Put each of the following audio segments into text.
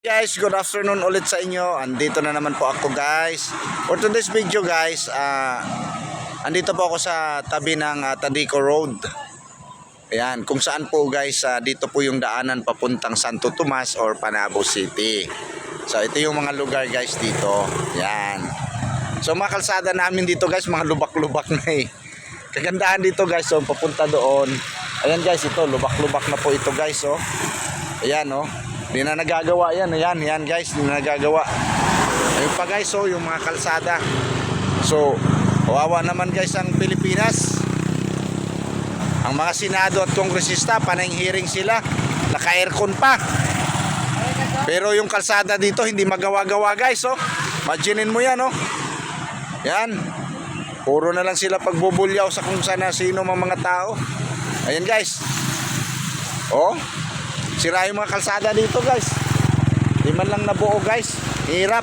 Guys, good afternoon ulit sa inyo. Andito na naman po ako guys. For today's video guys, andito po ako sa tabi ng Tadico Road. Ayan, kung saan po guys, dito po yung daanan papuntang Santo Tomas or Panabo City. So ito yung mga lugar guys dito. Ayan. So mga kalsada namin dito guys, mga lubak-lubak na eh. Kagandahan dito guys, so papunta doon. Ayan guys, ito lubak-lubak na po ito guys, oh. Ayan oh. Hindi na nagagawa yan. Ayan guys, hindi na nagagawa. Ayun pa guys, so yung mga kalsada. So, kawawa naman guys ang Pilipinas. Ang mga senado at kongresista, panay hearing sila. Naka-aircon pa. Pero yung kalsada dito, hindi magawa-gawa guys, oh. Imaginin mo yan, oh. Yan. Puro na lang sila pagbubulyaw sa kung sana sino mga tao. Ayan guys. Oh. Sira yung mga kalsada dito guys. Di man lang nabuo guys. Hirap.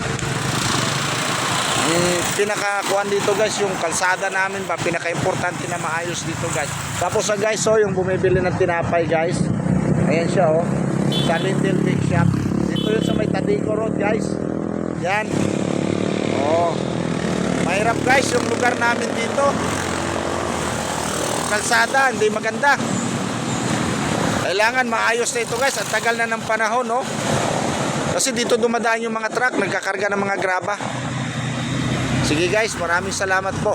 Pinakakuan dito guys, yung kalsada namin ba, pinaka-importante na maayos dito guys. Tapos guys, so yung bumibili ng tinapay guys. Ayan siya oh. Sa Little Big Shop. Dito yun sa may Tadico Road guys. Yan. Oh. Mahirap guys yung lugar namin dito. Kalsada, hindi maganda. Kailangan maayos na ito guys. Ang tagal na ng panahon, no? Kasi dito dumadaan yung mga truck, nagkakarga ng mga graba. Sige guys, maraming salamat po.